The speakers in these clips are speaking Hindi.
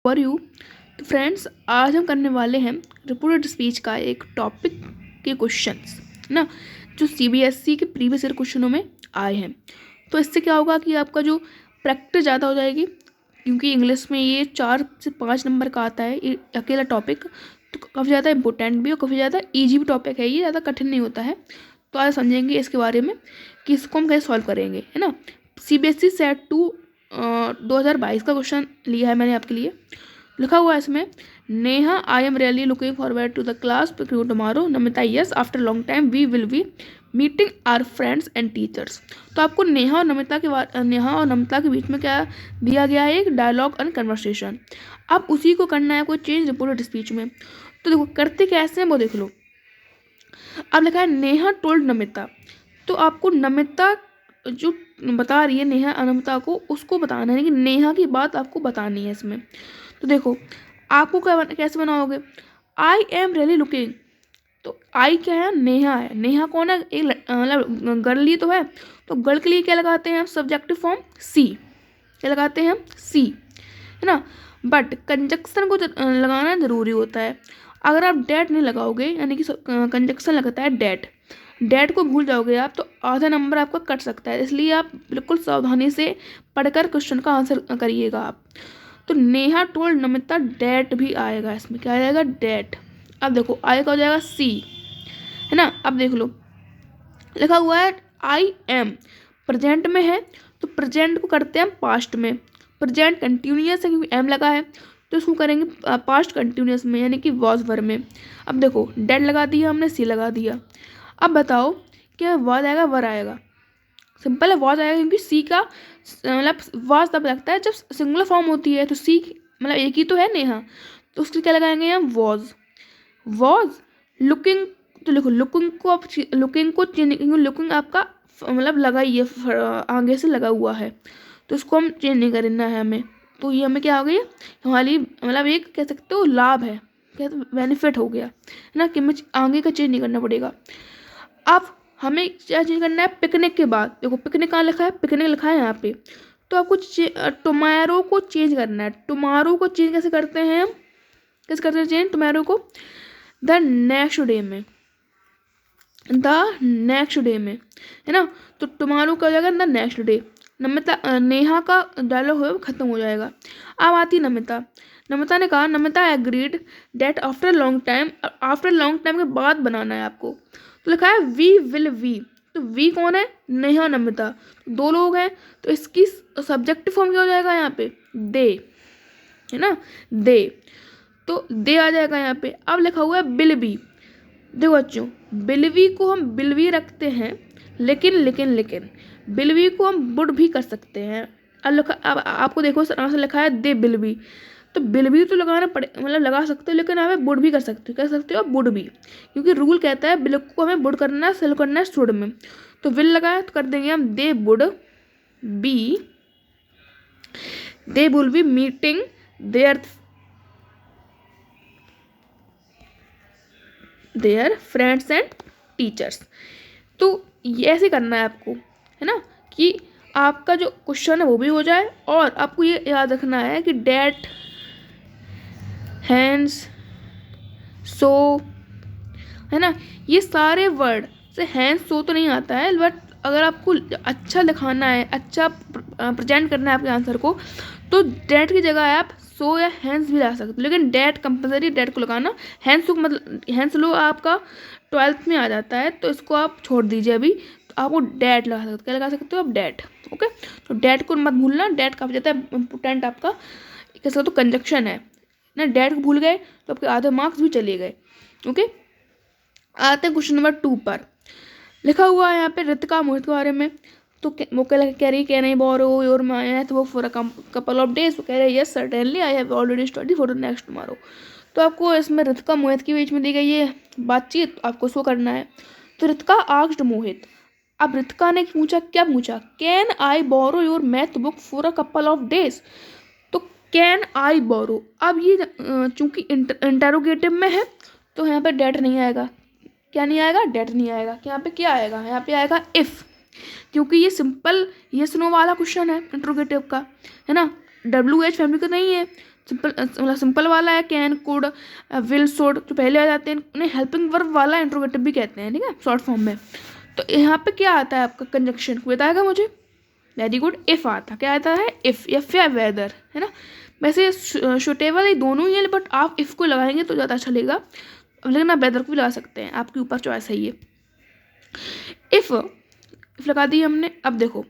For you. तो फ्रेंड्स, आज हम करने वाले हैं रिपोर्टेड स्पीच का एक टॉपिक के क्वेश्चंस ना, जो सीबीएसई के प्रीवियस ईयर क्वेश्चनों में आए हैं। तो इससे क्या होगा कि आपका जो प्रैक्टिस ज़्यादा हो जाएगी, क्योंकि इंग्लिश में ये 4 से 5 नंबर का आता है ये अकेला टॉपिक, तो काफ़ी ज़्यादा इंपॉर्टेंट भी और काफ़ी ज़्यादा ईजी भी टॉपिक है, ये ज़्यादा कठिन नहीं होता है। तो आज समझेंगे इसके बारे में कि इसको हम कैसे सॉल्व करेंगे, है ना। सीबीएसई सेट 2 2022 का क्वेश्चन लिया है मैंने आपके लिए। लिखा हुआ है इसमें, Neha I am really looking forward to the class tomorrow. Namita yes after long time we will be meeting our friends and teachers. तो आपको नेहा और नमिता के बीच में क्या दिया गया है, एक डायलॉग एंड कन्वर्सेशन। अब उसी को करना है कोई चेंज रिपोर्टेड स्पीच में। तो देखो करते कैसे हैं वो देख लो। अब लिखा है नेहा टोल्ड नमिता, तो आपको नमिता जो बता रही है नेहा अनमिता को, उसको बताना है कि नेहा की बात आपको बतानी है इसमें। तो देखो आपको कैसे बनाओगे, आई एम रियली लुकिंग। तो आई क्या है, नेहा है। नेहा कौन है, एक मतलब गर्ल ही तो है। तो गर्ल के लिए क्या लगाते हैं, सब्जेक्टिव फॉर्म सी। क्या लगाते हैं, सी, है ना। बट कंजक्शन को लगाना ज़रूरी होता है। अगर आप डेट नहीं लगाओगे, यानी कि कंजक्शन लगता है डेट को भूल जाओगे आप, तो आधा नंबर आपका कट सकता है। इसलिए आप बिल्कुल सावधानी से पढ़कर क्वेश्चन का आंसर करिएगा आप। तो नेहा टोल्ड नमिता, डेट भी आएगा इसमें, क्या आएगा, डेट। अब देखो आई का हो जाएगा सी, है ना। अब देख लो लिखा हुआ है आई एम, प्रेजेंट में है, तो प्रेजेंट को करते हैं पास्ट में। प्रेजेंट कंटिन्यूस है क्योंकि एम लगा है, तो इसको करेंगे पास्ट कंटिन्यूस में, यानी कि वॉज वर्ब में। अब देखो डेट लगा दिया हमने, सी लगा दिया। अब बताओ क्या वॉज आएगा, वर आएगा। सिंपल है, वॉज आएगा क्योंकि सी का मतलब वॉज तब लगता है जब सिंगुलर फॉर्म होती है। तो सी मतलब एक ही तो है नेहा, तो उसके क्या लगाएंगे हम, वॉज लुकिंग। तो लिखो लुकिंग को आप लुकिंग को चेंज, क्योंकि लुकिंग आपका मतलब लगा ही है, आगे से लगा हुआ है, तो उसको हम चेंज नहीं करना है हमें। तो ये हमें क्या हो गई, हमारी मतलब एक कह सकते हो लाभ है, क्या बेनिफिट हो गया, है ना, कि हमें आगे का चेंज नहीं करना पड़ेगा। अब हमें क्या चेंज करना है, पिकनिक के बाद। देखो पिकनिक कहाँ लिखा है, पिकनिक लिखा है यहाँ पे, तो आपको टुमारो को चेंज करना है। टुमारो को चेंज कैसे करते हैं हम, कैसे करते हैं चेंज टुमारो को, द नेक्स्ट डे में, है ना। तो टुमारो का हो जाएगा the next day. Namita Neha का डायलॉग है वो खत्म हो जाएगा। अब आती नमिता ने कहा, Namita agreed that after long time के बाद बनाना है आपको। तो लिखा है वी विल वी, तो वी कौन है, नेहा नमिता, दो लोग हैं, तो इसकी सब्जेक्टिव फॉर्म क्या हो जाएगा यहाँ पे, दे, है ना, दे। तो दे आ जाएगा यहाँ पे। अब लिखा हुआ है बिल बी। देखो बच्चों, बिलवी को हम बिलवी रखते हैं, लेकिन बिलवी को हम बुड भी कर सकते हैं। अब आपको देखो से लिखा है दे बिलवी, तो बिलवी तो लगाना पड़े, मतलब लगा सकते हो, लेकिन आप बुड भी कर सकते हो बुड भी, क्योंकि रूल कहता है बिल को हमें बुड करना है, सेल करना है शुड में। तो विल लगाया तो कर देंगे हम they would be, they will be meeting their friends and teachers. तो ये ऐसे करना है आपको, है ना, कि आपका जो क्वेश्चन है वो भी हो जाए, और आपको ये याद रखना है कि डेट, हैंड्स, सो, है ना, ये सारे वर्ड से हैंड्स सो तो नहीं आता है, बट अगर आपको अच्छा लिखाना है, अच्छा प्रेजेंट करना है आपके आंसर को, तो डेट की जगह आप सो या हैंड्स भी ला सकते हो, लेकिन डेट कंपलसरी, डेट को लगाना। हैंड्स को मतलब हैंड्स लो आपका 12th में आ जाता है, तो इसको आप छोड़ दीजिए अभी। तो आप वो डेट लगा सकते हो, क्या लगा सकते हो आप, डेट। ओके, तो डेट को मत भूलना, डेट काफ़ी ज़्यादा इंपॉर्टेंट आपका कह सकते हो कंजक्शन है ना। डेट को भूल गए तो आपके आधे मार्क्स भी चले गए। ओके, आते हैं क्वेश्चन नंबर 2 पर। लिखा हुआ है यहाँ पे रितिका मोहित के बारे में। तो वो कह रही can I borrow your math book for a couple of days. वो कह रहे yes certainly I have already study for the next tomorrow. तो आपको इसमें रितिका मोहित के बीच में दी गई ये बातचीत, आपको शो करना है। तो रितिका आस्क्ड मोहित, अब रितिका ने पूछा, क्या पूछा, can I borrow your math book for a couple of days. तो कैन आई बोरो, अब ये चूंकि इंटरोगेटिव में है, तो यहाँ पे डेट नहीं आएगा। क्या नहीं आएगा, डेट नहीं आएगा। यहाँ पे क्या आएगा, यहाँ पे आएगा इफ़, क्योंकि ये सिंपल यस नो वाला क्वेश्चन है इंट्रोगेटिव का, है ना, WH फैमिली का नहीं है। सिंपल मतलब सिंपल वाला है कैन, कुड, विल, शुड जो पहले आ जाते हैं उन्हें हेल्पिंग वर्ब वाला इंट्रोगेटिव भी कहते हैं, ठीक है, शॉर्ट फॉर्म में। तो यहाँ पे क्या आता है आपका कंजक्शन, बताएगा मुझे? वेरी गुड, इफ़ आता, क्या आता है? इफ़ या वेदर, है ना। वैसे सुटेबल ये दोनों ही है, बट आप इफ़ को लगाएंगे तो ज़्यादा अच्छा लगेगा, लेकिन आप वेदर को भी लगा सकते हैं, आपके ऊपर चॉइस है ये। इफ़ लगा दी हमने। अब देखो,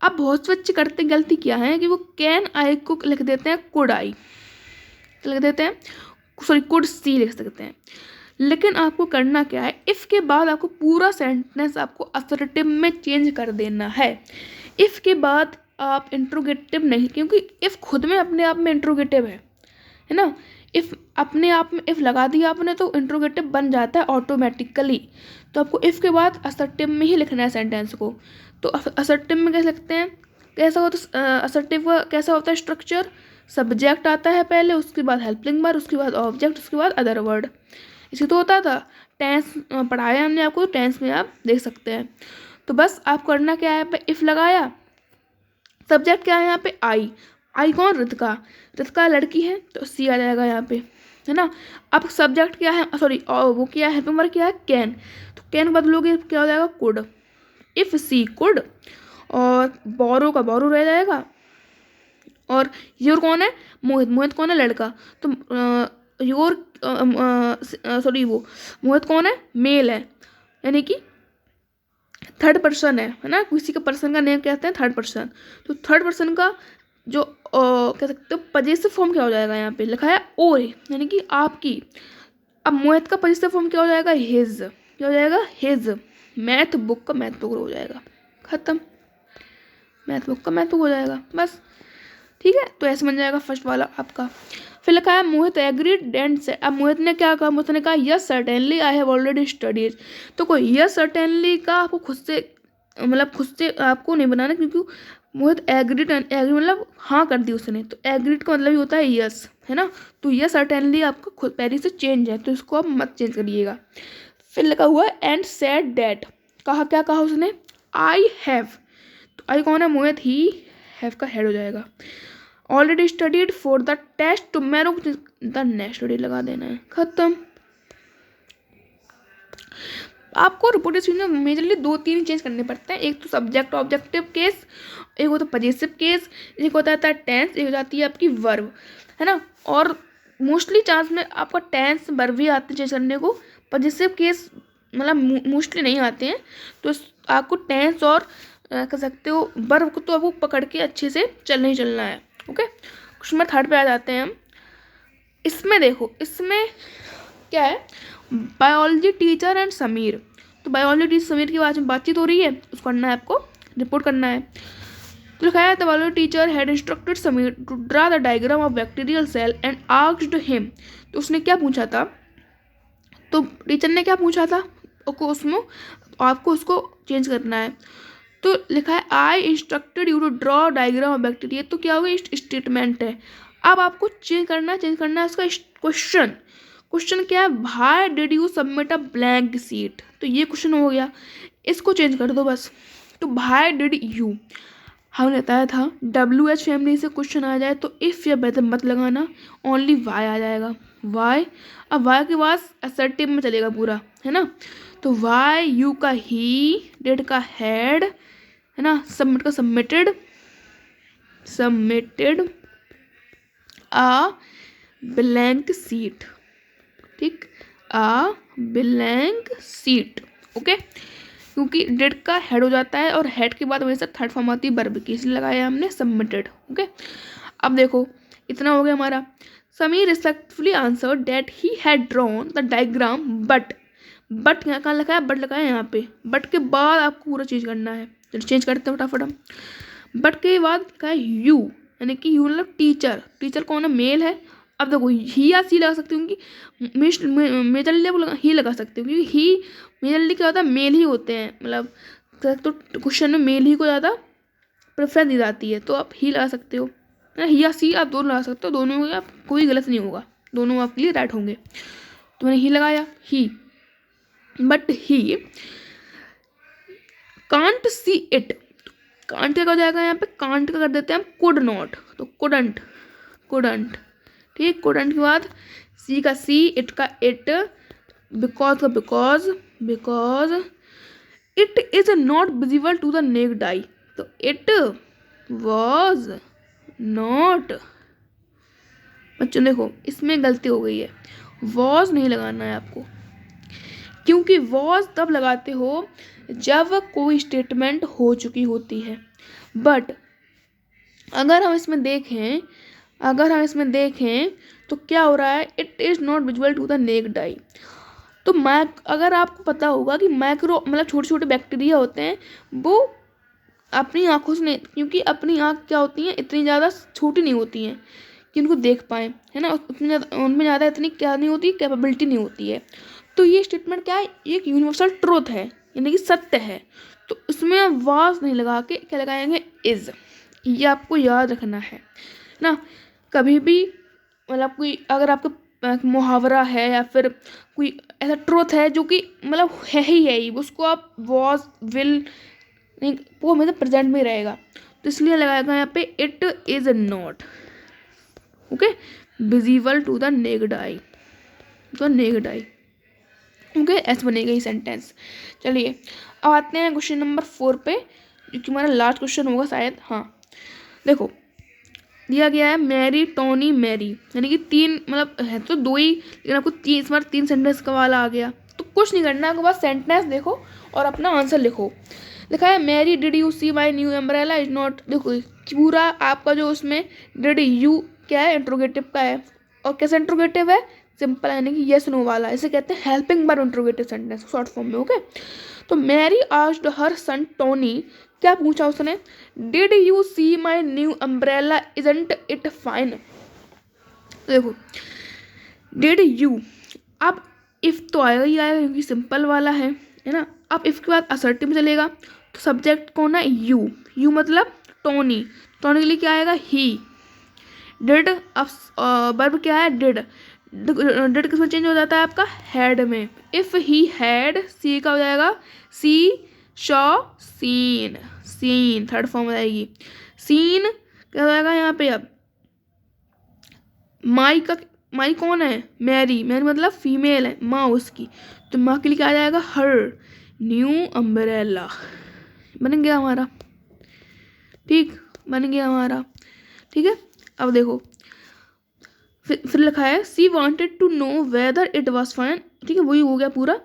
अब बहुत से बच्चे करते गलती क्या है कि वो कैन आई को लिख देते हैं कुड आई, लिख देते हैं, सॉरी कुड सी लिख सकते हैं। लेकिन आपको करना क्या है, इफ़ के बाद आपको पूरा सेंटेंस आपको असर्टिव में चेंज कर देना है। इफ़ के बाद आप इंट्रोगेटिव नहीं, क्योंकि इफ़ खुद में अपने आप में इंट्रोगेटिव है ना। इफ़ अपने आप में इफ़ लगा दिया आपने तो इंट्रोगेटिव बन जाता है ऑटोमेटिकली। तो आपको इफ़ के बाद असर्टिव में ही लिखना है सेंटेंस को। तो असर्टिव में कैसे लिखते हैं, कैसा होता है असर्टिव का, कैसा होता है स्ट्रक्चर? सब्जेक्ट आता है पहले, उसके बाद हेल्पिंग वर्ब, उसके बाद ऑब्जेक्ट, उसके बाद अदर वर्ड। इसी तो होता था। टेंस पढ़ाया हमने आपको, टेंस में आप देख सकते हैं। तो बस आप करना क्या है, पे इफ़ लगाया, सब्जेक्ट क्या है यहाँ पे? आई कौन? रितिका। रितिका लड़की है तो सी आ जाएगा यहाँ पे, है ना। अब सब्जेक्ट क्या है, सॉरी वो क्या है, हेल्पिंग वर्ब क्या है? कैन। तो कैन बदलोगे क्या हो जाएगा? कुड। इफ़ सी कुड, और बोरो का बोरो रह जाएगा। और योर कौन है? मोहित। मोहित कौन है? लड़का। तो योर सॉरी वो मोहित कौन है? मेल है, यानी कि थर्ड पर्सन है ना। किसी का पर्सन का नेम कहते हैं थर्ड पर्सन। तो थर्ड पर्सन का जो कह सकते हो पजेसिव फॉर्म क्या हो जाएगा? यहाँ पे लिखा है ओ, यानी कि आपकी। अब मोहित का पजेसिव फॉर्म क्या हो जाएगा? हिज। क्या हो जाएगा? हिज। मैथ बुक का मैथ बुक हो जाएगा, खत्म। मैथ बुक का मैथ बुक हो जाएगा, बस। ठीक है, तो ऐसे बन जाएगा फर्स्ट वाला आपका। फिर लिखा है मोहित एग्रीड एंड सेड। अब मोहित ने क्या कहा? मोहित ने कहा yes certainly I have already studied. तो कोई यस सर्टेनली का आपको खुद से मतलब खुद से आपको नहीं बनाना, क्योंकि मोहित एग्रीड एग्री मतलब हाँ कर दी उसने, तो एग्रीड का मतलब ही होता है यस, है ना। तो यस सर्टेनली आपका खुद पहले से चेंज है, तो इसको आप मत चेंज करिएगा। फिर लिखा हुआ है एंड सेड डैट। कहा, क्या कहा उसने? I have. तो आई कौन है? मोहित। ही हैव का हेड हो जाएगा। Already studied for the test tomorrow, the next day लगा देना है, खत्म। आपको रिपोर्टेड स्पीच में मेजरली 2-3 चेंज करने पड़ते हैं। एक तो सब्जेक्ट ऑब्जेक्टिव केस, एक होता है पजेसिव केस, एक होता है टेंस, एक हो जाती है आपकी वर्ब, है ना। और मोस्टली चांस में आपका टेंस वर्ब ही आते हैं चेंज करने को, पजेसिव केस मतलब मोस्टली नहीं आते हैं। तो आपको टेंस और कह सकते हो वर्ब को तो आपको पकड़ के अच्छे से चलना ही चलना है। ओके, क्वेश्चन नंबर 3 पे आ जाते हैं हम। इसमें देखो, इसमें क्या है? Biology teacher and Sameer. तो बायोलॉजी टीचर समीर की बात में बातचीत हो रही है, उसको करना है, आपको रिपोर्ट करना है। तो लिखा है the biology teacher had instructed Sameer to draw the diagram of bacterial cell and asked him. तो उसने क्या पूछा था? तो टीचर ने क्या पूछा था उसमें, आपको उसको चेंज करना है। तो लिखा है I instructed you to draw diagram of bacteria. तो क्या होगा? स्टेटमेंट है। अब आपको चेंज करना है उसका क्वेश्चन। क्वेश्चन क्या है? Why did you submit a blank sheet. तो ये क्वेश्चन हो गया, इसको चेंज कर दो बस। तो व्हाई डिड यू, हमने बताया था WH फैमिली से क्वेश्चन आ जाए तो इफ़ या बेहतर मत लगाना, ओनली वाई आ जाएगा। वाई, अब वाई के बाद असर्टिव में चलेगा पूरा, है ना। तो वाई, यू का ही, डिड का हैड, है ना, सबमिट का सबमिटेड, सबमिटेड आ ब्लैंक सीट, ठीक, आ ब्लैंक सीट। ओके, क्योंकि डिड का हेड हो जाता है और हेड के बाद हमेशा थर्ड फॉर्म आती है वर्ब की, इसलिए लगाया हमने सबमिटेड। ओके, अब देखो इतना हो गया हमारा। Sameer respectfully answer that he had drawn the diagram but. But यहाँ कहाँ लिखा है? बट लिखा है यहाँ पे। बट के बाद आपको पूरा चेंज करना है, चलो चेंज करते हैं फटाफट हम। बट के बाद लिखा है यू, यानी कि यू मतलब टीचर। टीचर कौन है? मेल है। अब देखो ही या सी लगा सकती हूँ, क्योंकि मेजरली ही लगा सकती हूँ, क्योंकि ही मेजरली क्या होता है? मेल ही होते हैं, मतलब तो क्वेश्चन में मेल ही को ज़्यादा प्रेफरेंस दी जाती है, तो आप ही लगा सकते हो, ही या सी आप दोनों लगा सकते हो। दोनों में आप कोई गलत नहीं होगा, दोनों आपके लिए राइट होंगे। तो मैंने ही लगाया, he. But he can't see it. Can't क्या हो जाएगा यहाँ पे? कांट का कर देते हैं हम कुड नॉट, तो कुडंट, कुडंट, ठीक, कोडेंट के बाद सी का सी, इट का इट, बिकॉज का because it is not visible to the naked eye. तो इट वॉज नॉट, बच्चों देखो इसमें गलती हो गई है, वॉज नहीं लगाना है आपको, क्योंकि वॉज तब लगाते हो जब कोई स्टेटमेंट हो चुकी होती है। बट अगर हम इसमें देखें तो क्या हो रहा है, it is not visible to the naked eye. तो अगर आपको पता होगा कि माइक्रो मतलब छोटे छोटे बैक्टीरिया होते हैं, वो अपनी आँखों से नहीं, क्योंकि अपनी आँख क्या होती हैं, इतनी ज़्यादा छोटी नहीं होती हैं कि उनको देख पाएँ, है ना, उनमें ज़्यादा इतनी क्या नहीं होती, कैपेबिलिटी नहीं होती है। तो ये स्टेटमेंट क्या है, एक यूनिवर्सल ट्रूथ है, यानी कि सत्य है। तो उसमें आप वाज नहीं लगा के क्या लगाएंगे, इज़। ये आपको याद रखना है ना। कभी भी मतलब कोई अगर आपका मुहावरा है या फिर कोई ऐसा ट्रूथ है जो कि मतलब है ही उसको आप वॉज विल नहीं, वो मतलब प्रेजेंट में रहेगा, तो इसलिए लगाएगा यहाँ पे it is not okay visible to the naked eye, okay, ऐसे बनेगा ये सेंटेंस। चलिए अब आते हैं क्वेश्चन नंबर 4 पे, जो कि हमारा लास्ट क्वेश्चन होगा शायद। हाँ देखो दिया गया है मैरी टोनी मैरी, यानी कि 3 मतलब है तो 2 ही, लेकिन आपको 3 इस बार 3 सेंटेंस का वाला आ गया। तो कुछ नहीं करना, आपके पास सेंटेंस देखो और अपना आंसर लिखो। लिखा है Mary did you see my new umbrella is not, देखो पूरा आपका जो उसमें डिड यू क्या है, इंट्रोगेटिव का है, और कैसा इंट्रोगेटिव है, सिंपल यानी कि यस नो वाला, इसे कहते हैं helping verb interrogative sentence short form में। ओके, तो Mary asked her son Tony, क्या पूछा उसने, did you see my new umbrella isn't it fine. देखो डिड यू, अब इफ तो आएगा ही आएगा क्योंकि सिंपल वाला है ना। अब इफ के बाद असर्टिव में चलेगा, तो सब्जेक्ट कौन है, यू मतलब टोनी के लिए क्या आएगा, ही। डिड, अब वर्ब क्या है, डिड किसमें चेंज हो जाता है आपका, हैड में। इफ ही हैड, सी का हो जाएगा सी शॉ सीन, थर्ड फॉर्म हो जाएगी। सीन क्या हो जाएगा यहाँ पे, अब माई कौन है, मैरी मतलब फीमेल है, माँ उसकी, तो माँ के लिए क्या आ जाएगा, हर न्यू अम्ब्रेला। बन गया हमारा, ठीक, बन गया हमारा, ठीक है। अब देखो फिर लिखा है she wanted to know whether it was fine, ठीक है, वही हो गया पूरा।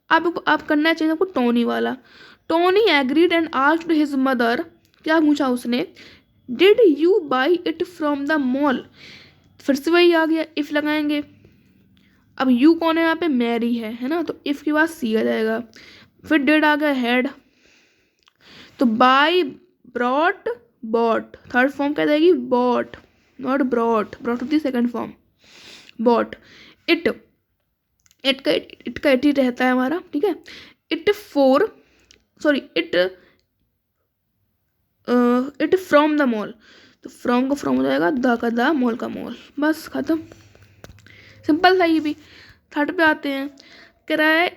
अब आप करना चाहिए आपको टोनी वाला। Tony agreed and asked his mother, क्या पूछा उसने, did you by it from the mall. फिर से वही आ गया, इफ लगाएंगे। अब यू कौन है यहाँ पे, मैरी है ना, तो इफ के बाद सी आ जाएगा। फिर डिड आ गया, हैड, तो by brought bought, third form क्या जाएगी, बॉट नॉट ब्रॉट होती है सेकंड फॉर्म, बॉट। इट का इट ही रहता है हमारा, ठीक है। इट फ्रॉम द मॉल, तो फ्रॉम का फ्रॉम हो जाएगा, द का द, मॉल का मॉल, बस खत्म, सिंपल था ये भी। थर्ड पे आते हैं, कह रहा है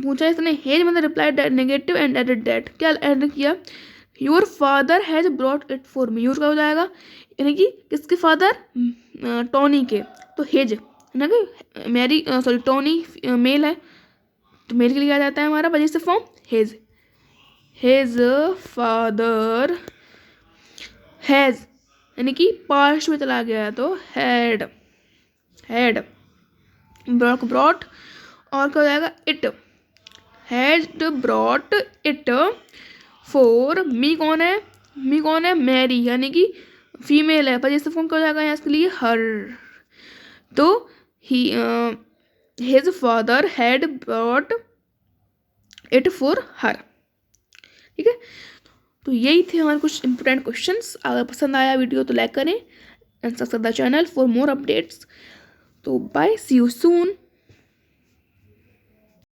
पूछा इसने, हेज मतलब reply negative and added that, क्या ऐड किया, your father has brought it for me, your का हो जाएगा यानी कि किसके फादर, टोनी के, तो हेज है ना कि मैरी टोनी मेल है, तो मेल के लिए आ जाता है हमारा वजह से फॉर्म हेज फादर हैज, यानी कि पास्ट में चला गया है, तो हैड ब्रॉट, और क्या हो जाएगा, it had brought it for मी, कौन है मैरी, यानी कि फीमेल है, पर जैसे फॉर्म क्या हो जाएगा यहाँ इसके लिए, हर। तो he his father had brought it for her, ठीक है। तो यही थे हमारे कुछ इंपॉर्टेंट क्वेश्चंस। अगर पसंद आया वीडियो तो लाइक करें and subscribe the channel for more updates. तो बाय, सी यू सून।